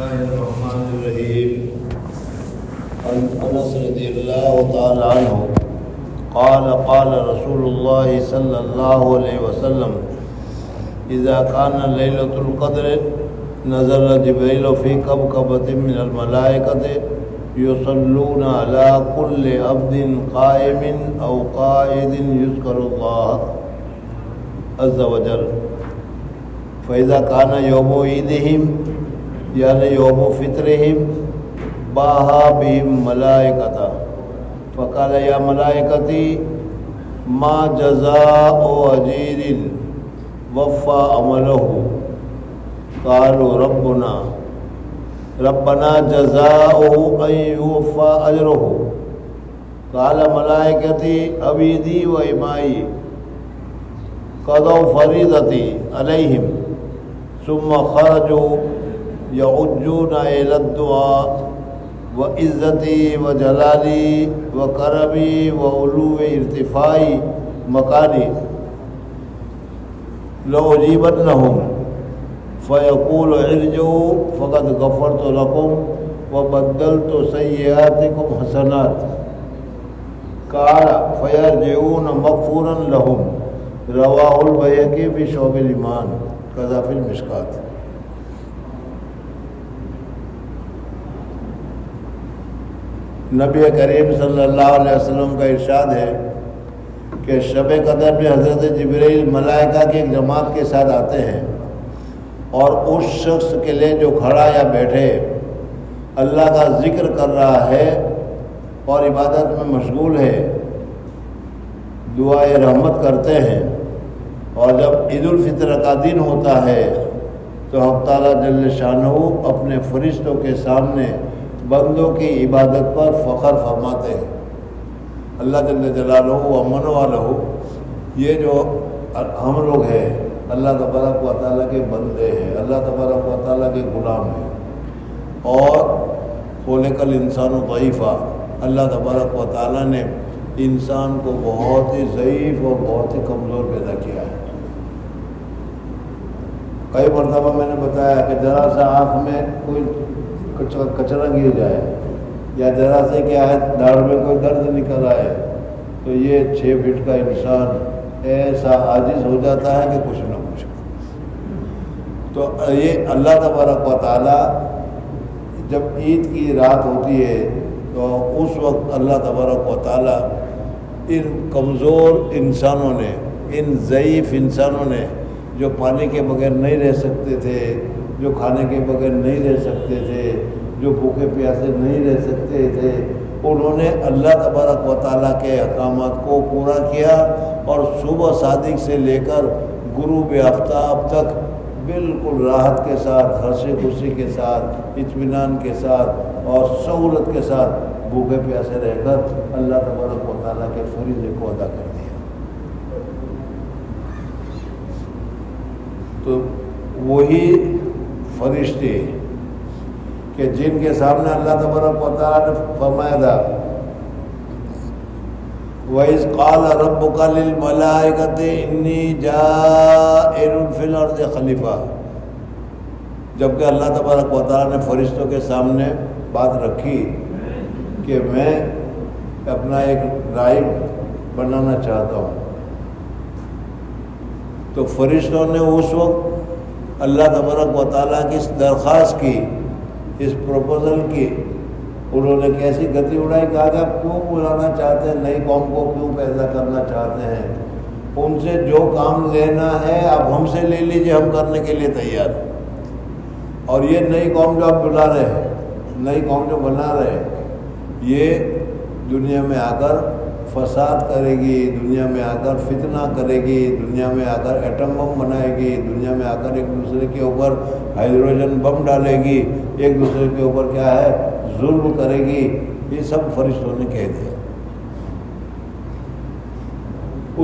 الله الرحمن الرحيم. عن انس رضي الله تعالى عنه قال قال رسول الله صلى الله عليه وسلم اذا كان ليلة القدر نزل جبريل في كوكبة من الملائكة يصلون على كل عبد قائم او قائد يذكر الله عز وجل فإذا كان يوم عيدهم یعنی یوم فطرہم باہا بہم ملائکتا فقال یا ملائکتی ما جزاء اجیر وفا عملہ قالوا ربنا جزاؤہ ان یوفا اجرہ قال ملائکتی عبیدی و امائی قضوا فریضتی علیہم ثم خرجوا یعجون الی الدعاء وعزتی وجلالی وکرمی وعلو ارتفاعی مکانی لأجیبنہم فیقول ارجعوا فقد غفرت لکم وبدلت سیئاتکم حسنات قال فیرجعون مغفورا لہم رواہ البیہقی فی شعب الایمان کذا فی المشکات۔ نبی کریم صلی اللہ علیہ وسلم کا ارشاد ہے کہ شب قدر میں حضرت جبرائیل ملائکہ کی ایک جماعت کے ساتھ آتے ہیں اور اس شخص کے لیے جو کھڑا یا بیٹھے اللہ کا ذکر کر رہا ہے اور عبادت میں مشغول ہے دعائے رحمت کرتے ہیں، اور جب عید الفطر کا دن ہوتا ہے تو حق تعالیٰ جل شانہ اپنے فرشتوں کے سامنے بندوں کی عبادت پر فخر فرماتے ہیں۔ اللہ جل جلالہ و من والہ، یہ جو ہم لوگ ہیں اللہ تبارک و تعالیٰ کے بندے ہیں، اللہ تبارک و تعالیٰ کے غلام ہیں، اور خلق الانسان ضعیفا، اللہ تبارک و تعالیٰ نے انسان کو بہت ہی ضعیف اور بہت ہی کمزور پیدا کیا ہے۔ کئی مرتبہ میں نے بتایا کہ ذرا سا آنکھ میں کوئی کچرا گر جائے یا ذرا سے کیا ہے داڑھ میں کوئی درد نکل آئے تو یہ 6 فٹ کا انسان ایسا عاجز ہو جاتا ہے کہ کچھ نہ کچھ۔ تو یہ اللہ تبارک و تعالیٰ جب عید کی رات ہوتی ہے تو اس وقت اللہ تبارک و تعالیٰ ان کمزور انسانوں نے، ان ضعیف انسانوں نے جو پانی کے بغیر نہیں رہ سکتے تھے، جو کھانے کے بغیر نہیں رہ سکتے تھے، جو بھوکے پیاسے نہیں رہ سکتے تھے، انہوں نے اللہ تبارک و تعالیٰ کے احکامات کو پورا کیا اور صبح صادق سے لے کر غروب آفتاب تک بالکل راحت کے ساتھ، ہنسی خوشی کے ساتھ، اطمینان کے ساتھ اور سہولت کے ساتھ بھوکے پیاسے رہ کر اللہ تبارک و تعالیٰ کے فریضے کو ادا کر دیا۔ تو وہی فرشتے کہ جن کے سامنے اللہ تبارک و تعالیٰ نے فرمایا تھا وَإِذْ قَالَ رَبُّكَ لِلْمَلَائِكَةِ إِنِّي جَاعِلٌ فِي الْأَرْضِ خَلِيفَةً، جبکہ اللہ تبارک و تعالیٰ نے فرشتوں کے سامنے بات رکھی کہ میں اپنا ایک راہب بنانا چاہتا ہوں، تو فرشتوں نے اس وقت اللہ تبارک و تعالیٰ کی اس درخواست کی، اس پروپوزل کی، انہوں نے کیسی گتی اڑائی، کہا کہ آپ کیوں بلانا چاہتے ہیں، نئی قوم کو کیوں پیدا کرنا چاہتے ہیں، ان سے جو کام لینا ہے آپ ہم سے لے لیجئے، ہم کرنے کے لیے تیار ہیں۔ اور یہ نئی قوم جو آپ بلا رہے ہیں، نئی قوم جو بنا رہے ہیں، یہ دنیا میں آ کر فساد کرے گی، دنیا میں آ کر فتنہ کرے گی، دنیا میں آ کر ایٹم بم بنائے گی، دنیا میں آ کر ایک دوسرے کے اوپر ہائیڈروجن بم ڈالے گی، ایک دوسرے کے اوپر کیا ہے ظلم کرے گی، یہ سب فرشتوں نے کہہ دیا۔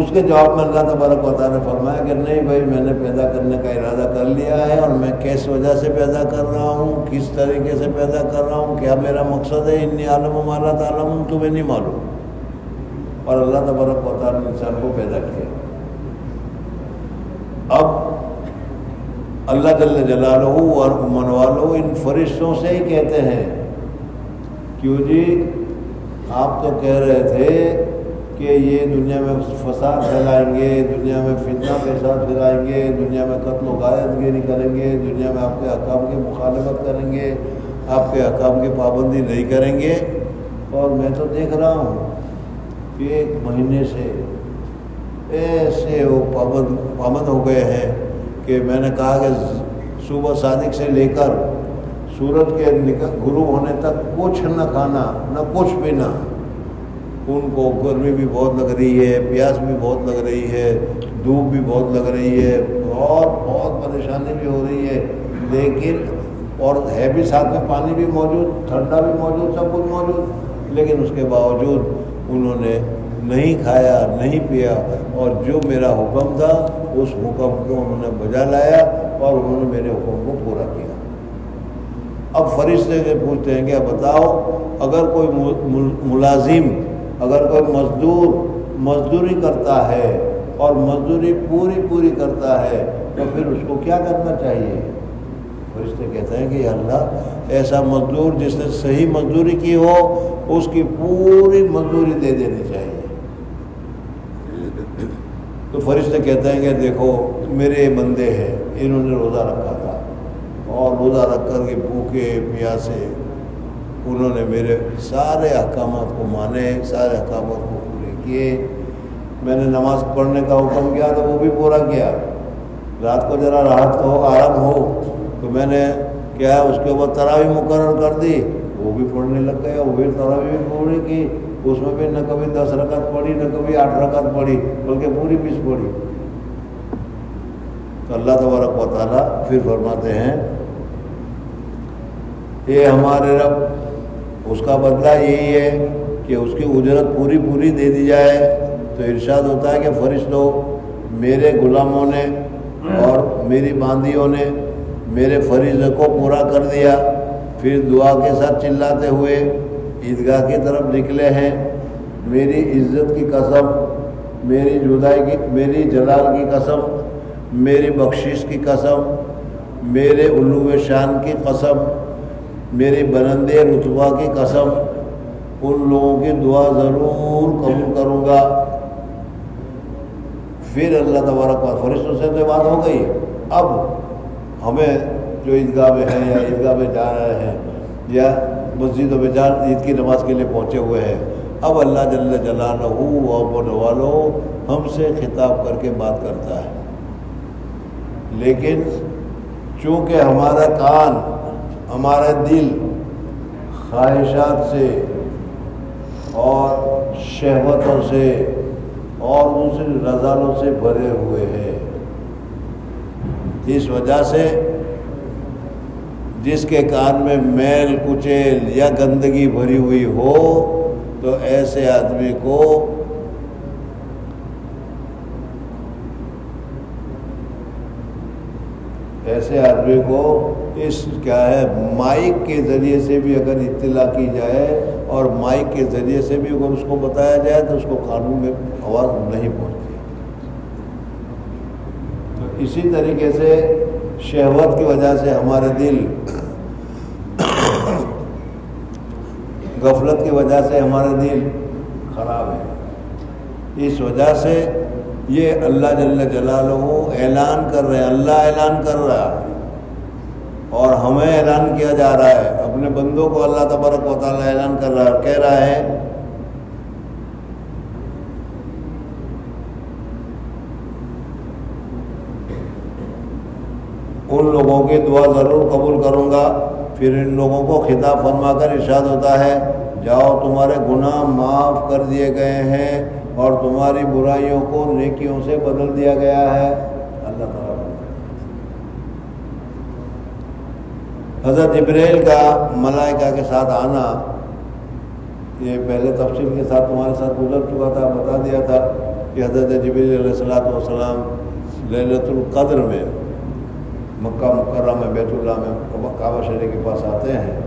اس کے جواب میں اللہ تبارک و تعالیٰ نے فرمایا کہ نہیں بھائی، میں نے پیدا کرنے کا ارادہ کر لیا ہے، اور میں کس وجہ سے پیدا کر رہا ہوں، کس طریقے سے پیدا کر رہا ہوں، کیا میرا مقصد ہے، انی عالم ما لا تعلمون، تمہیں نہیں معلوم۔ اور اللہ تبارک و تعالیٰ نے انسان کو پیدا کیا۔ اب اللہ جل جلالہ اور من والو ان فرشتوں سے ہی کہتے ہیں، کیوں جی آپ تو کہہ رہے تھے کہ یہ دنیا میں فساد پھیلائیں گے، دنیا میں فتنہ فساد پھیلائیں گے، دنیا میں قتل و غارت گیری کریں گے، دنیا میں آپ کے احکام کی مخالفت کریں گے، آپ کے احکام کی پابندی نہیں کریں گے، اور میں تو دیکھ رہا ہوں کہ 1 مہینے سے ایسے وہ پابند ہو گئے ہیں کہ میں نے کہا کہ صبح صادق سے لے کر سورج کے غروب ہونے تک کچھ نہ کھانا نہ کچھ پینا، ان کو گرمی بھی بہت لگ رہی ہے، پیاس بھی بہت لگ رہی ہے، دھوپ بھی بہت لگ رہی ہے، اور بہت پریشانی بھی ہو رہی ہے، لیکن اور ہے بھی ساتھ میں پانی بھی موجود، ٹھنڈا بھی موجود، سب کچھ موجود، لیکن اس کے باوجود انہوں نے نہیں کھایا نہیں پیا، اور جو میرا حکم تھا اس حکم کو انہوں نے بجا لایا اور انہوں نے میرے حکم کو پورا کیا۔ اب فرشتے سے پوچھتے ہیں کہ بتاؤ اگر کوئی ملازم، اگر کوئی مزدور مزدوری کرتا ہے اور مزدوری پوری کرتا ہے تو پھر اس کو کیا کرنا چاہیے؟ فرشتے کہتے ہیں کہ یا اللہ ایسا مزدور جس نے صحیح مزدوری کی ہو اس کی پوری مزدوری دے دینی چاہیے۔ تو فرشتے کہتے ہیں کہ دیکھو میرے بندے ہیں، انہوں نے روزہ رکھا تھا اور روزہ رکھ کر کے بھوکے پیاسے انہوں نے میرے سارے احکامات کو مانے، سارے احکامات کو پورے کیے، میں نے نماز پڑھنے کا حکم کیا تو وہ بھی پورا کیا، رات کو ذرا راحت ہو آرام ہو تو میں نے کیا ہے اس کے اوپر تراویح مقرر کر دی، وہ بھی پڑھنے لگ گیا، وہ بھی تراویح بھی پوری کی، اس میں بھی نہ کبھی 10 رکعت پڑھی نہ کبھی 8 رکعت پڑھی بلکہ پوری 20 پڑھی۔ تو اللہ تبارک و تعالیٰ پھر فرماتے ہیں یہ ہمارے رب، اس کا بدلہ یہی ہے کہ اس کی اجرت پوری دے دی جائے۔ تو ارشاد ہوتا ہے کہ فرشتوں میرے غلاموں نے اور میری باندیوں نے میرے فریضے کو پورا کر دیا، پھر دعا کے ساتھ چلاتے ہوئے عیدگاہ کی طرف نکلے ہیں۔ میری عزت کی قسم، میری جدائی کی، میری جلال کی قسم، میری بخشش کی قسم، میرے علو شان کی قسم، میری بلند رتبہ کی قسم، ان لوگوں کی دعا ضرور قبول کروں گا۔ پھر اللہ تبارک و فرشتوں سے تو بات ہو گئی، اب ہمیں جو عیدگاہ میں ہیں یا عیدگاہ میں جا رہے ہیں یا مسجدوں میں جان عید کی نماز کے لیے پہنچے ہوئے ہیں، اب اللہ جل جلالہ و بنوالو ہم سے خطاب کر کے بات کرتا ہے، لیکن چونکہ ہمارا کان ہمارا دل خواہشات سے اور شہوتوں سے اور دوسری رذالوں سے بھرے ہوئے ہیں، اس وجہ سے جس کے کان میں میل کچیل یا گندگی بھری ہوئی ہو تو ایسے آدمی کو اس کیا ہے مائک کے ذریعے سے بھی اگر اطلاع کی جائے اور مائک کے ذریعے سے بھی اگر اس کو بتایا جائے تو اس کو قانون میں آواز نہیں پہنچتی۔ تو اسی طریقے سے شہوت کی وجہ سے ہمارے دل، غفلت کی وجہ سے ہمارا دل خراب ہے، اس وجہ سے یہ اللہ جل جلالہ اعلان کر رہے ہیں، اللہ اعلان کر رہا ہے اور ہمیں اعلان کیا جا رہا ہے، اپنے بندوں کو اللہ تبارک و تعالیٰ اعلان کر رہا ہے، کہہ رہا ہے ان لوگوں کی دعا ضرور قبول کروں گا۔ پھر ان لوگوں کو خطاب فرما کر ارشاد ہوتا ہے جاؤ تمہارے گناہ معاف کر دیے گئے ہیں اور تمہاری برائیوں کو نیکیوں سے بدل دیا گیا ہے۔ اللہ تعالیٰ حضرت جبرائیل کا ملائکہ کے ساتھ آنا، یہ پہلے تفصیل کے ساتھ تمہارے ساتھ گزر چکا تھا، بتا دیا تھا کہ حضرت جبرائیل علیہ السلام لیلۃ القدر میں مکہ مکرمہ بیت اللہ میں کعبہ شریف کے پاس آتے ہیں،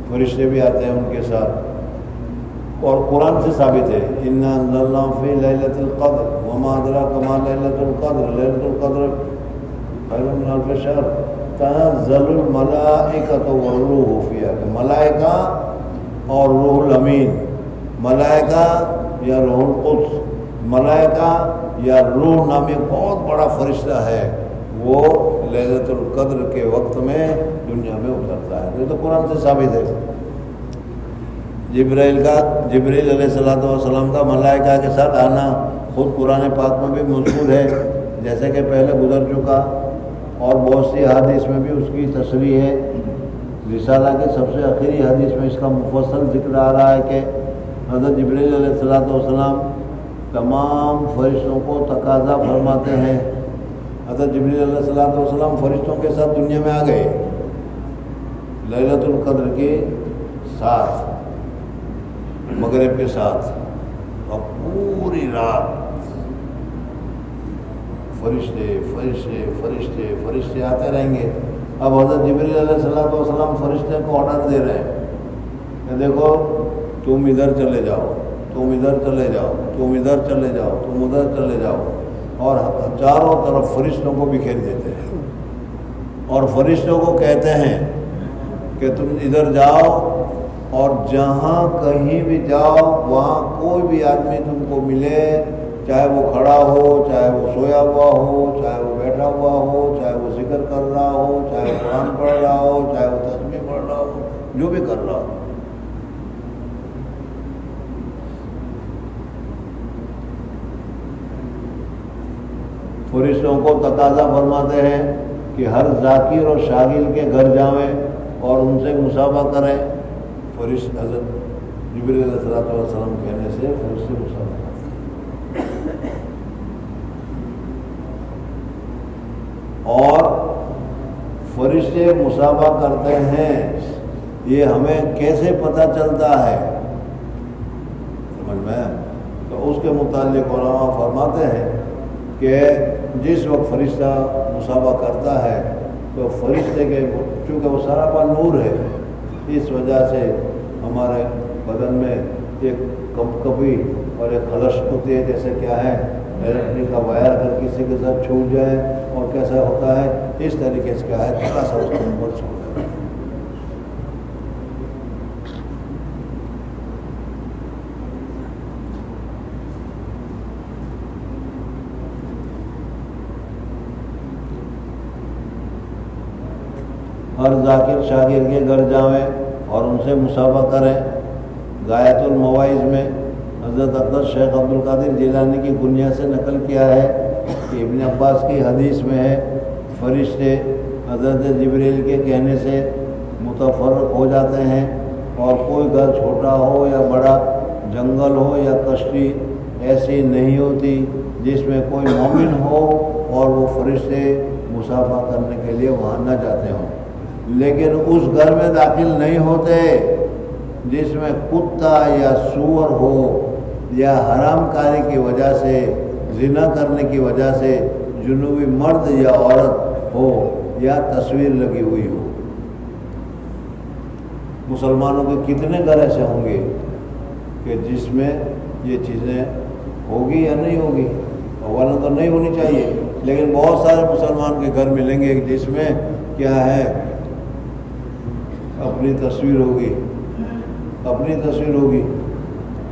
فرشتے بھی آتے ہیں ان کے ساتھ، اور قرآن سے ثابت ہے اِنَّا أَنزَلْنَاهُ فِي لَيْلَةِ الْقَدْرِ وَمَا أَدْرَاكَ مَا لَيْلَةُ الْقَدْرِ لَيْلَةُ الْقَدْرِ خَيْرٌ مِنْ أَلْفِ شَهْرٍ۔ تنزل الملائکۃ والروح فیہا، کہ ملائکہ اور روح الامین، ملائکہ یا روح القدس، ملائکہ یا روح نامی بہت بڑا فرشتہ ہے، وہ لیلۃ القدر کے وقت میں دنیا میں اترتا ہے۔ یہ تو قرآن سے ثابت ہے۔ جبرائیل علیہ السلام کا ملائکہ کے ساتھ آنا خود قرآن پاک میں بھی مذکور ہے، جیسے کہ پہلے گزر چکا، اور بہت سی حدیث میں بھی اس کی تصریح ہے۔ رسالہ کے سب سے آخری حدیث میں اس کا مفصل ذکر آ رہا ہے کہ حضرت جبرائیل علیہ السلام تمام فرشتوں کو تقاضا فرماتے ہیں۔ حضرت جبرائیل علیہ السلام فرشتوں کے ساتھ دنیا میں آ گئے لیلۃ القدر کے ساتھ، مغرب کے ساتھ، اور پوری رات فرشتے فرشتے فرشتے فرشتے آتے رہیں گے۔ اب حضرت جبرائیل علیہ السلام فرشتے کو آرڈر دے رہے ہیں کہ دیکھو تم ادھر چلے جاؤ، تم ادھر چلے جاؤ، تم ادھر چلے جاؤ، تم ادھر چلے جاؤ، اور چاروں طرف فرشتوں کو بکھیر دیتے ہیں، اور فرشتوں کو کہتے ہیں کہ تم ادھر جاؤ، اور جہاں کہیں بھی جاؤ وہاں کوئی بھی آدمی تم کو ملے، چاہے وہ کھڑا ہو، چاہے وہ سویا ہوا ہو، چاہے وہ بیٹھا ہوا ہو، چاہے وہ ذکر کر رہا ہو، چاہے وہ قرآن پڑھ رہا ہو، چاہے وہ تسبیح پڑھ رہا ہو، جو بھی کر رہا ہو، فرشتوں کو تقاضا فرماتے ہیں کہ ہر ذاکر اور شاغل کے گھر جائیں اور ان سے مصافحہ کریں۔ فرشتے حضرت جبرائیل علیہ السلام کہنے سے فرشتے مصافحہ کرتے ہیں۔ اور فرشتے مصافحہ کرتے ہیں، یہ ہمیں کیسے پتہ چلتا ہے؟ سمجھ میں؟ تو اس کے متعلق علماء فرماتے ہیں کہ جس وقت فرشتہ مصافحہ کرتا ہے تو فرشتے کے چونکہ وہ سراپا نور ہے، اس وجہ سے ہمارے بدن میں ایک کپکپی اور ایک خلش ہوتی ہے، جیسے کیا ہے الیکٹرک کا وائر اگر کسی کے ساتھ چھوٹ جائے اور کیسا ہوتا ہے، اس طریقے سے کیا ہے تھوڑا سا اس کے اوپر چھوٹ جائے۔ ہر ذاکر شاگرد کے گھر جائیں اور ان سے مصافحہ کریں۔ غایۃ المواعظ میں حضرت اقدس شیخ عبد القادر جیلانی کی کنیہ سے نقل کیا ہے کہ ابن عباس کی حدیث میں ہے، فرشتے حضرت جبرائیل کے کہنے سے متفرق ہو جاتے ہیں، اور کوئی گھر چھوٹا ہو یا بڑا، جنگل ہو یا کشتی ایسی نہیں ہوتی جس میں کوئی مومن ہو اور وہ فرشتے مصافحہ کرنے کے لیے وہاں نہ جاتے ہوں، لیکن اس گھر میں داخل نہیں ہوتے جس میں کتا یا سور ہو، یا حرام کاری کی وجہ سے، زنا کرنے کی وجہ سے جنوبی مرد یا عورت ہو، یا تصویر لگی ہوئی ہو۔ مسلمانوں کے کتنے گھر ایسے ہوں گے کہ جس میں یہ چیزیں ہوگی یا نہیں ہوگی؟ اولا تو نہیں ہونی چاہیے، لیکن بہت سارے مسلمان کے گھر ملیں گے جس میں کیا ہے اپنی تصویر ہوگی، اپنی تصویر ہوگی،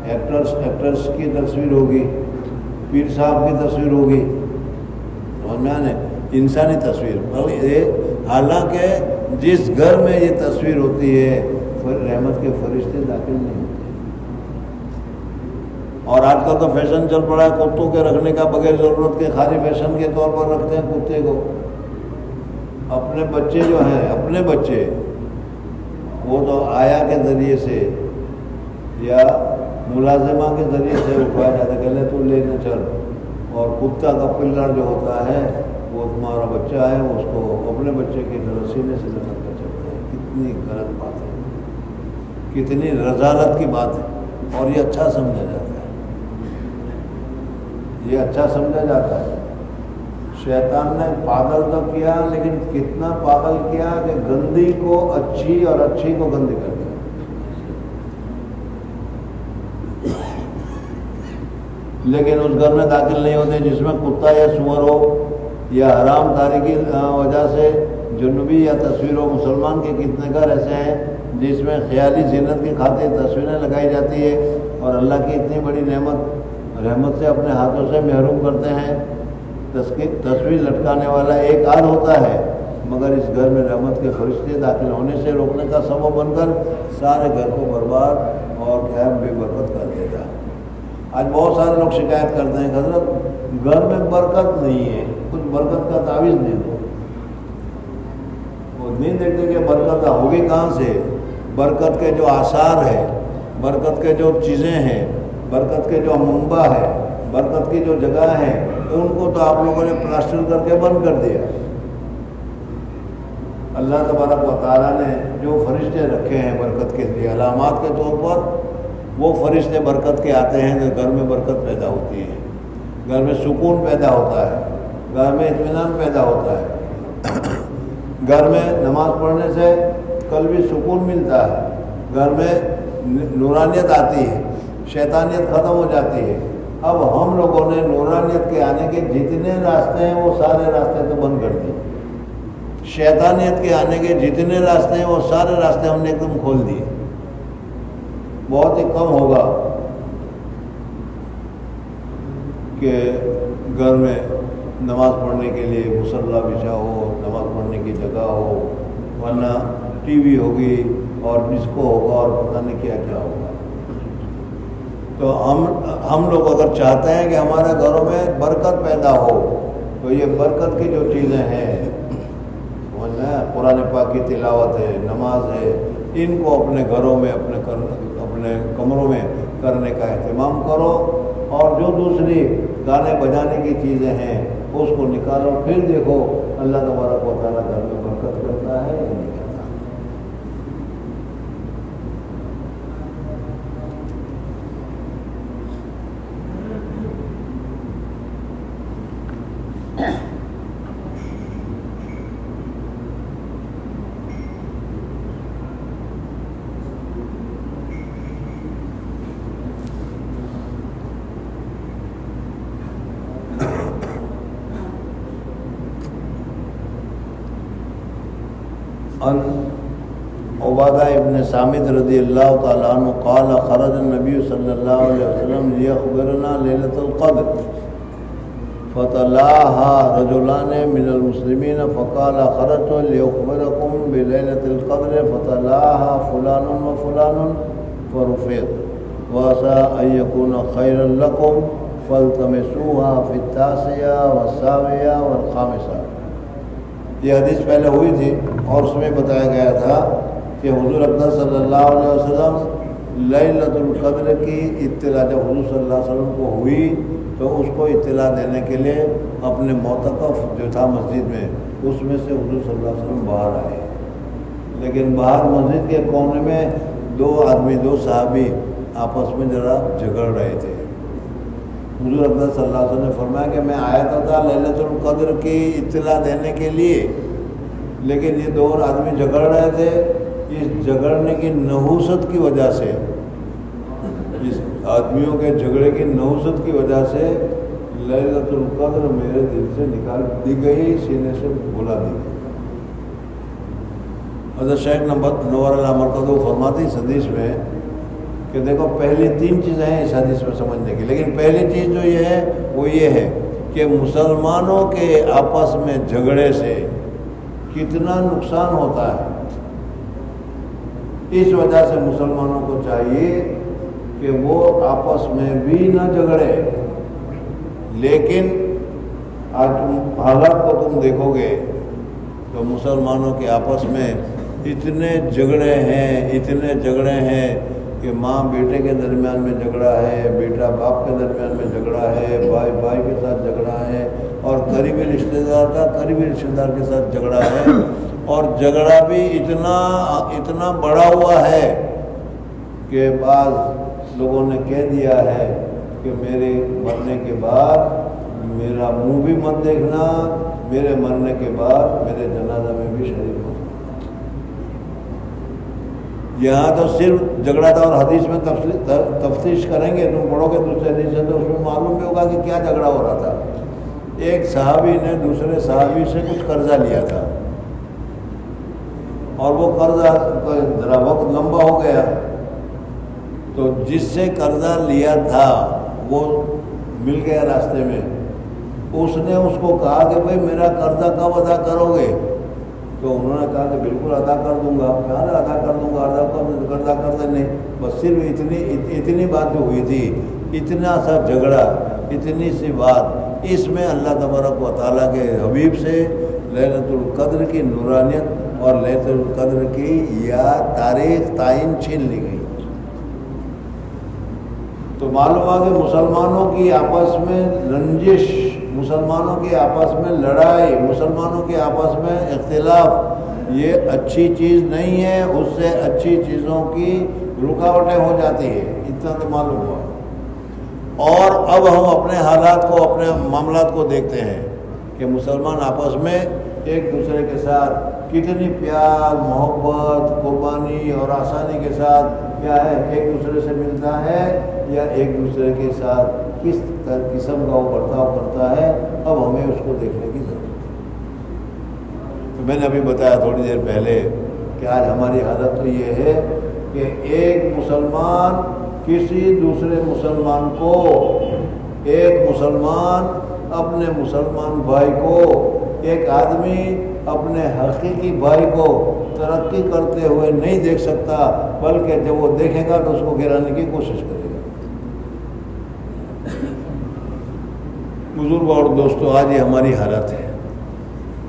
ایکٹرس کی تصویر ہوگی، پیر صاحب کی تصویر ہوگی، سمجھ میں آنے انسانی تصویر۔ حالانکہ جس گھر میں یہ تصویر ہوتی ہے رحمت کے فرشتے داخل نہیں ہوتے۔ اور آج کل تو فیشن چل پڑا ہے کتوں کے رکھنے کا، بغیر ضرورت کے خالی فیشن کے طور پر رکھتے ہیں کتے کو۔ اپنے بچے جو ہیں، اپنے بچے وہ تو آیا کے ذریعے سے یا ملازمہ کے ذریعے سے اٹھوایا جاتا ہے کہ لے تو لینے چل، اور کتا کا پلر جو ہوتا ہے وہ تمہارا بچہ ہے، اس کو اپنے بچے کی طرح سینے سے لگا کر چلتا ہے۔ کتنی غلط بات ہے، کتنی رذالت کی بات ہے، اور یہ اچھا سمجھا جاتا ہے، یہ اچھا سمجھا جاتا ہے۔ شیطان نے پاگل تو کیا، لیکن کتنا پاگل کیا کہ گندی کو اچھی اور اچھی کو گندی کر دیا۔ لیکن اس گھر میں داخل نہیں ہوتے جس میں کتا یا سور ہو، یا حرام کاری کی وجہ سے جنوبی یا تصویروں مسلمان کے کتنے گھر ایسے ہیں جس میں خیالی زینت کی خاطر تصویریں لگائی جاتی ہے اور اللہ کی اتنی بڑی رحمت سے اپنے ہاتھوں سے محروم کرتے ہیں. تصویر لٹکانے والا ایک آدھ ہوتا ہے مگر اس گھر میں رحمت کے فرشتے داخل ہونے سے روکنے کا سبب بن کر سارے گھر کو برباد اور غیر بے برکت کر دیتا ہے. آج بہت سارے لوگ شکایت کرتے ہیں کہ حضرت گھر میں برکت نہیں ہے, کچھ برکت کا تعویذ دے دو. وہ نہیں دیکھتے کہ برکت ہوگی کہاں سے. برکت کے جو آثار ہے, برکت کے جو چیزیں ہیں, برکت کے جو منبع ہے, برکت کی جو جگہ ہے, ان کو تو آپ لوگوں نے پلاسٹر کر کے بند کر دیا. اللہ تبارک و تعالیٰ نے جو فرشتے رکھے ہیں برکت کے لیے علامات کے طور پر, وہ فرشتے برکت کے آتے ہیں تو گھر میں برکت پیدا ہوتی ہے, گھر میں سکون پیدا ہوتا ہے, گھر میں اطمینان پیدا ہوتا ہے, گھر میں نماز پڑھنے سے قلبی سکون ملتا ہے, گھر میں نورانیت آتی ہے, شیطانیت ختم ہو جاتی ہے. اب ہم لوگوں نے نورانیت کے آنے کے جتنے راستے ہیں وہ سارے راستے تو بند کر دیے. شیطانیت کے آنے کے جتنے راستے ہیں وہ سارے راستے ہم نے ایک دم کھول دیے. بہت ہی کم ہوگا کہ گھر میں نماز پڑھنے کے لیے مصلی بچھا ہو, نماز پڑھنے کی جگہ ہو, ورنہ ٹی وی ہوگی اور ڈسکو ہوگا اور پتہ نہیں کیا کیا ہوگا. تو ہم لوگ اگر چاہتے ہیں کہ ہمارے گھروں میں برکت پیدا ہو تو یہ برکت کی جو چیزیں ہیں, قرآن پاک کی تلاوت ہے, نماز ہے, ان کو اپنے گھروں میں اپنے کمروں میں کرنے کا اہتمام کرو. اور جو دوسری گانے بجانے کی چیزیں ہیں اس کو نکالو, پھر دیکھو اللہ تبارک و تعالیٰ گھر میں برکت کرتا ہے یا نہیں کرتا. عن عبادہ ابن صامت رضی اللہ تعالیٰ عنہ قال خرج النبی صلی اللہ علیہ وسلم لیخبرنا لیلۃ القدر فتلاها رجلان من المسلمین فقال خرجت لیخبرکم بلیلۃ القدر فتلاها فلان وفلان فرفعت وعسى ان يكون خيرا لكم فالتمسوها في التاسعة والسابعة والخامسة. یہ حدیث پہلے ہوئی تھی اور اس میں بتایا گیا تھا کہ حضور اکرم صلی اللہ علیہ وسلم لیلۃ القدر کی اطلاع جب حضور صلی اللہ علیہ وسلم کو ہوئی تو اس کو اطلاع دینے کے لیے اپنے معتکف جو تھا مسجد میں, اس میں سے حضور صلی اللہ علیہ وسلم باہر آئے. لیکن باہر مسجد کے کونے میں دو صحابی آپس میں ذرا جھگڑ رہے تھے. حضور اکرم صلی اللہ علیہ وسلم نے فرمایا کہ میں آیا تھا لیلۃ القدر کی اطلاع دینے کے لیے, لیکن یہ دو آدمی جھگڑ رہے تھے. اس جھگڑنے کی نحوست کی وجہ سے, اس آدمیوں کے جھگڑے کی نحوست کی وجہ سے لیلۃ القدر میرے دل سے نکال دی گئی, سینے سے بھلا دی گئی. حضرت شیخ نور اللہ مرکزو فرماتی اس حدیث میں کہ دیکھو پہلی 3 چیزیں ہیں اس حدیث میں سمجھنے کی, لیکن پہلی چیز جو یہ ہے وہ یہ ہے کہ مسلمانوں کے آپس میں جھگڑے سے کتنا نقصان ہوتا ہے. اس وجہ سے مسلمانوں کو چاہیے کہ وہ آپس میں بھی نہ جھگڑے. لیکن آج حالات کو تم دیکھو گے تو مسلمانوں کے آپس میں اتنے جھگڑے ہیں کہ ماں بیٹے کے درمیان میں جھگڑا ہے, بیٹا باپ کے درمیان میں جھگڑا ہے, بھائی بھائی کے ساتھ جھگڑا ہے, اور قریبی رشتہ دار کا قریبی رشتہ دار کے ساتھ جھگڑا ہے. اور جھگڑا بھی اتنا بڑا ہوا ہے کہ بعض لوگوں نے کہہ دیا ہے کہ میرے مرنے کے بعد میرا منہ بھی مت دیکھنا, میرے مرنے کے بعد میرے جنازہ میں بھی شریک ہو. یہاں تو صرف جھگڑا تھا, اور حدیث میں تفتیش کریں گے, تم پڑھو گے دوسرے حدیث سے تو اس میں معلوم بھی ہوگا کہ کیا جھگڑا ہو رہا تھا. ایک صحابی نے دوسرے صحابی سے کچھ قرضہ لیا تھا, اور وہ قرضہ ذرا وقت لمبا ہو گیا تو جس سے قرضہ لیا تھا وہ مل گیا راستے میں، اس نے اس کو کہا کہ بھائی میرا قرضہ کب ادا کرو گے؟ تو انہوں نے کہا کہ بالکل ادا کر دوں گا۔ کہا ادا کر دوں گا، ادا کر دیں نہیں، بس صرف اتنی بات جو ہوئی تھی، اتنا سا جھگڑا، اتنی سی بات، اس میں اللہ تبارک و تعالیٰ کے حبیب سے لیلۃ القدر کی نورانیت اور لیلۃ القدر کی یا تاریخ تعین چھین لی گئی۔ تو معلوم ہوا کہ مسلمانوں کی آپس میں رنجش، مسلمانوں کی آپس میں لڑائی، مسلمانوں کے آپس میں اختلاف یہ اچھی چیز نہیں ہے، اس سے اچھی چیزوں کی رکاوٹیں ہو جاتی ہے، اتنا تو معلوم ہوا۔ اور اب ہم اپنے حالات کو، اپنے معاملات کو دیکھتے ہیں کہ مسلمان آپس میں ایک دوسرے کے ساتھ کتنی پیار، محبت، قربانی اور آسانی کے ساتھ کیا ہے ایک دوسرے سے ملتا ہے، یا ایک دوسرے کے ساتھ کس قسم کا وہ برتاؤ کرتا ہے، اب ہمیں اس کو دیکھنے کی ضرورت ہے۔ تو میں نے ابھی بتایا تھوڑی دیر پہلے کہ آج ہماری حالت تو یہ ہے کہ ایک مسلمان کسی دوسرے مسلمان کو، ایک مسلمان اپنے مسلمان بھائی کو، ایک آدمی اپنے حقیقی بھائی کو ترقی کرتے ہوئے نہیں دیکھ سکتا، بلکہ جب وہ دیکھے گا تو اس کو گرانے کی کوشش کرے گا۔ بزرگ اور دوستو، آج یہ ہماری حالت ہے،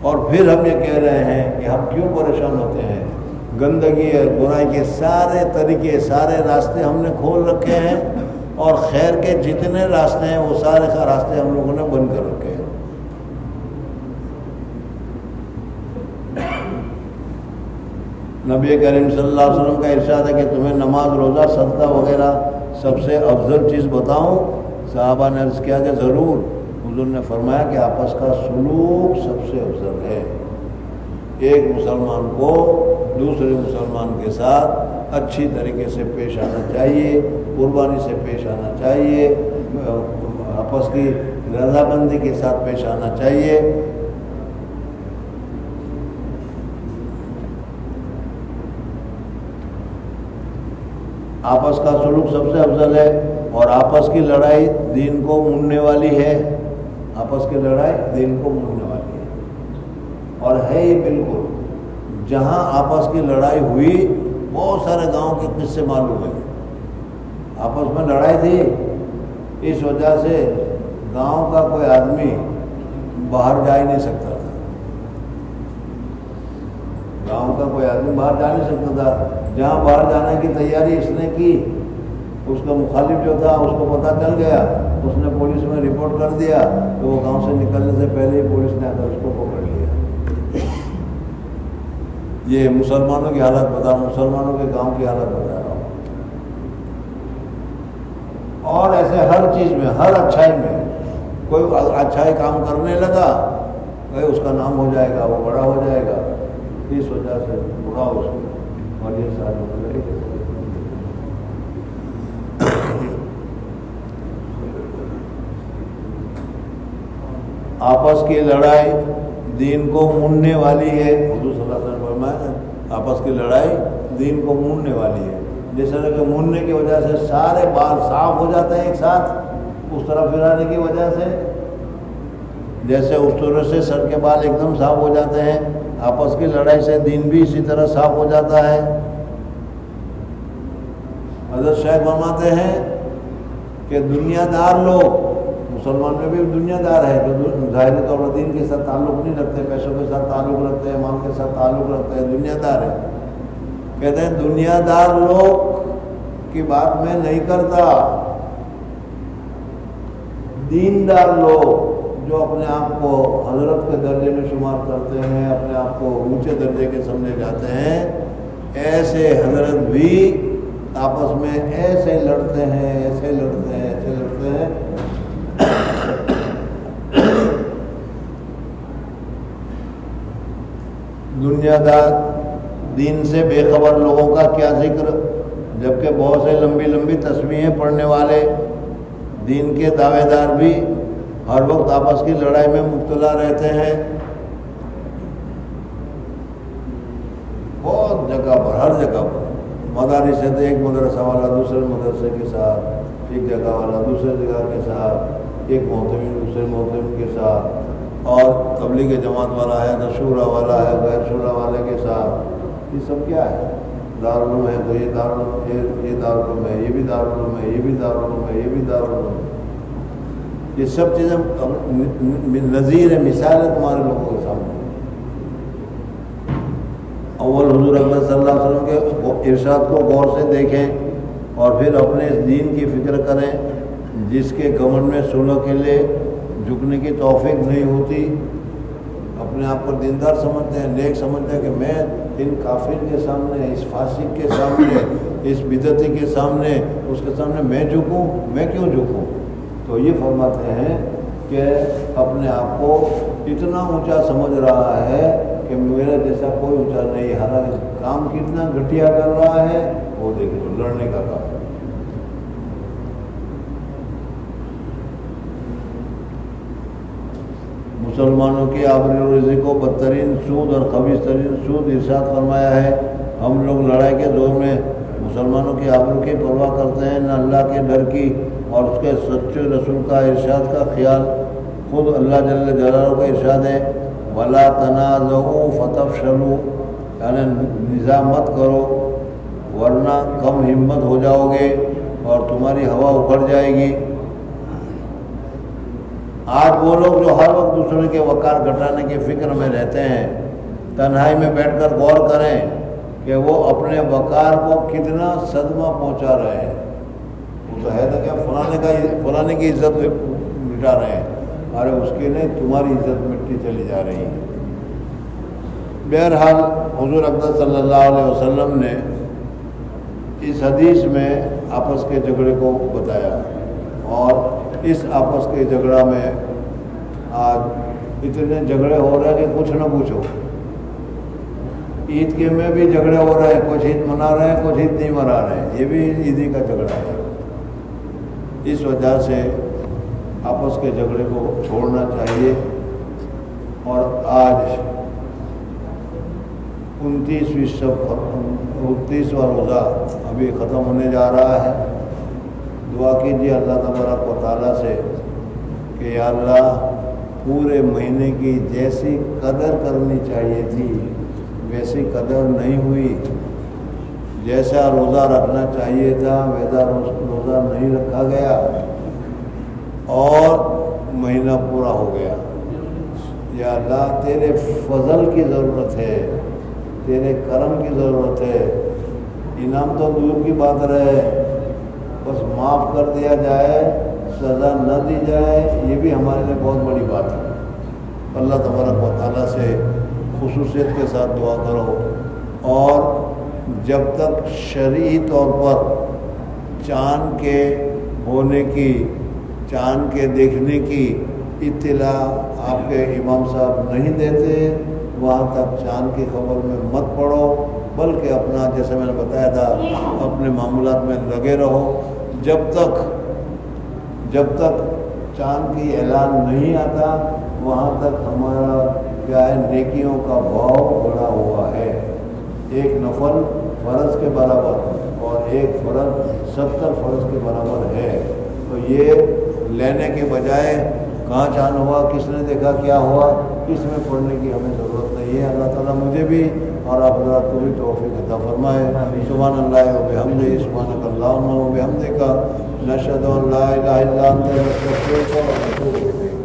اور پھر ہم یہ کہہ رہے ہیں کہ ہم کیوں پریشان ہوتے ہیں؟ گندگی اور برائی کے سارے طریقے، سارے راستے ہم نے کھول رکھے ہیں، اور خیر کے جتنے راستے ہیں وہ سارے راستے ہم لوگوں نے بند کر رکھے ہیں۔ نبی کریم صلی اللہ علیہ وسلم کا ارشاد ہے کہ تمہیں نماز، روزہ، صدقہ وغیرہ سب سے افضل چیز بتاؤں؟ صحابہ نے عرض کیا کہ ضرور۔ حضور نے فرمایا کہ آپس کا سلوک سب سے افضل ہے۔ ایک مسلمان کو دوسرے مسلمان کے ساتھ اچھی طریقے سے پیش آنا چاہیے، قربانی سے پیش آنا چاہیے، آپس کی رضامندی کے ساتھ پیش آنا چاہیے۔ آپس کا سلوک سب سے افضل ہے، اور آپس کی لڑائی دین کو موننے والی ہے، آپس کی لڑائی دین کو موننے والی ہے، اور ہے ہی بالکل۔ جہاں آپس کی لڑائی ہوئی، بہت سارے گاؤں کے قصے معلوم ہیں، آپس میں لڑائی تھی، اس وجہ سے گاؤں کا کوئی آدمی باہر جا ہی نہیں سکتا تھا، گاؤں کا کوئی آدمی باہر جا نہیں سکتا تھا۔ جہاں باہر جانے کی تیاری اس نے کی، اس کا مخالف جو تھا اس کو پتہ چل گیا، اس نے پولیس میں رپورٹ کر دیا، تو وہ گاؤں سے نکلنے سے پہلے ہی پولیس نے آ کر اس کو پکڑ لیا۔ یہ مسلمانوں کی حالت بتا، مسلمانوں کے گاؤں کی حالت بتا رہا ہوں۔ اور ایسے ہر چیز میں، ہر اچھائی میں، کوئی اچھائی کام کرنے لگا کہ اس کا نام ہو جائے گا، وہ بڑا ہو جائے گا، اس وجہ سے برا اس کو، اور یہ سارے آپس کی لڑائی دین کو موننے والی ہے۔ حضور صلی اللہ علیہ وسلم نے فرمایا آپس کی لڑائی دین کو موننے والی ہے۔ جس طرح کہ موننے کی وجہ سے سارے بال صاف ہو جاتے ہیں ایک ساتھ، اس طرح پھرانے کی وجہ سے، جیسے اس طرح سے سر کے بال ایک دم صاف ہو جاتے ہیں، آپس کی لڑائی سے دین بھی اسی طرح صاف ہو جاتا ہے۔ حضرت شیخ فرماتے ہیں کہ دنیا دار لوگ، مسلمان میں بھی دنیا دار ہے جو ظاہری طور پر دین کے ساتھ تعلق نہیں رکھتے، پیسوں کے ساتھ تعلق رکھتے ہیں، مال کے ساتھ تعلق رکھتے ہیں، دنیا دار ہے۔ کہتے ہیں دنیا دار لوگ کی بات میں نہیں کرتا، دیندار لوگ جو اپنے آپ کو حضرت کے درجے میں شمار کرتے ہیں، اپنے آپ کو اونچے درجے کے سمجھے جاتے ہیں، ایسے حضرت بھی آپس میں ایسے لڑتے ہیں، ایسے لڑتے ہیں، ایسے لڑتے ہیں۔ دنیا دار دین سے بے خبر لوگوں کا کیا ذکر، جبکہ بہت سے لمبی لمبی تسبیحیں پڑھنے والے دین کے دعوے دار بھی ہر وقت آپس کی لڑائی میں مبتلا رہتے ہیں۔ بہت جگہ پر، ہر جگہ پر مدارس ہے تو ایک مدرسہ والا دوسرے مدرسے کے ساتھ، ایک جگہ والا دوسرے جگہ کے ساتھ، ایک محتمین دوسرے محتمین کے ساتھ، اور تبلیغ جماعت والا ہے تو شورا والا ہے غیر شورا والے کے ساتھ۔ یہ سب کیا ہے؟ دارالعلوم ہے تو یہ دارالعلوم ہے، یہ بھی دارالعلوم ہے، یہ بھی دارالعلوم ہے، یہ بھی دارالعلوم ہے۔ یہ سب چیزیں نظیر ہے، مثال ہے تمہارے لوگوں کے سامنے۔ اول حضور اکبر صلی اللہ علیہ وسلم کے ارشاد کو غور سے دیکھیں اور پھر اپنے اس دین کی فکر کریں جس کے گھمنڈ میں صلح کے لیے جھکنے کی توفیق نہیں ہوتی۔ اپنے آپ کو دیندار سمجھتے ہیں، نیک سمجھتے ہیں کہ میں ان کافر کے سامنے، اس فاسق کے سامنے، اس بدعتی کے سامنے، اس کے سامنے میں جھکوں؟ میں کیوں جھکوں؟ تو یہ فرماتے ہیں کہ اپنے آپ کو اتنا اونچا سمجھ رہا ہے کہ میرا جیسا کوئی اونچا نہیں، ہر کام کتنا گھٹیا کر رہا ہے وہ دیکھ لو، لڑنے کا کام۔ مسلمانوں کی آبرو و رزق کو بدترین سود اور خبیث ترین سود ارشاد فرمایا ہے۔ ہم لوگ لڑائی کے دور میں مسلمانوں کی آبرو کی پرواہ کرتے ہیں، نہ اللہ کے ڈر کی اور اس کے سچے رسول کا ارشاد کا خیال۔ خود اللہ جل جلالہ کا ارشاد ہے وَلَا تَنَازَعُوا فَتَفْشَلُوا، یعنی نزاع مت کرو ورنہ کم ہمت ہو جاؤ گے اور تمہاری ہوا اکھڑ جائے گی۔ آج وہ لوگ جو ہر وقت دوسرے کے وقار گھٹانے کی فکر میں رہتے ہیں، تنہائی میں بیٹھ کر غور کریں کہ وہ اپنے وقار کو کتنا صدمہ پہنچا رہے ہیں۔ وہ تو ہے تو کہ فلانے کی عزت مٹا رہے ہیں، ارے اس کی نہیں، تمہاری عزت مٹی چلی جا رہی ہے۔ بہرحال حضور اقدس صلی اللہ علیہ وسلم نے اس حدیث میں آپس کے جھگڑے کو بتایا، اور اس آپس کے جھگڑا میں آج اتنے جھگڑے ہو رہے ہیں کہ کچھ نہ پوچھو۔ عید کے میں بھی جھگڑے ہو رہے ہیں، کچھ عید منا رہے ہیں، کچھ عید نہیں منا رہے ہیں، یہ بھی عیدی کا جھگڑا ہے۔ اس وجہ سے آپس کے جھگڑے کو چھوڑنا چاہیے۔ اور آج 29واں روزہ ابھی ختم ہونے جا رہا ہے۔ دعا کیجیے اللہ تبارک و تعالیٰ سے کہ یا اللہ پورے مہینے کی جیسی قدر کرنی چاہیے تھی ویسی قدر نہیں ہوئی، جیسا روزہ رکھنا چاہیے تھا ویسا روزہ نہیں رکھا گیا اور مہینہ پورا ہو گیا۔ یا اللہ تیرے فضل کی ضرورت ہے، تیرے کرم کی ضرورت ہے۔ انعام تو دور کی بات رہے، بس معاف کر دیا جائے، سزا نہ دی جائے، یہ بھی ہمارے لیے بہت بڑی بات ہے۔ اللہ تبارک و تعالیٰ سے خصوصیت کے ساتھ دعا کرو، اور جب تک شرعی طور پر چاند کے ہونے کی، چاند کے دیکھنے کی اطلاع آپ کے امام صاحب نہیں دیتے، وہاں تک چاند کی خبر میں مت پڑو، بلکہ اپنا جیسے میں نے بتایا تھا اپنے معمولات میں لگے رہو۔ جب تک چاند کی اعلان نہیں آتا وہاں تک ہمارا کیا ہے، نیکیوں کا بھاؤ بڑھا ہوا ہے۔ ایک نفل فرض کے برابر اور ایک فرض 70 فرض کے برابر ہے۔ تو یہ لینے کے بجائے کہاں چاند ہوا، کس نے دیکھا، کیا ہوا، اس میں پڑھنے کی ہمیں ضرورت نہیں ہے۔ اللہ تعالیٰ مجھے بھی اور آپ حضرات کو بھی توفیق عطا فرمائے۔ سبحان اللہ و بحمدہ، سبحانک اللہم و بحمدک، نشہد ان لا الہ الا انت، نستغفرک و نتوب الیک۔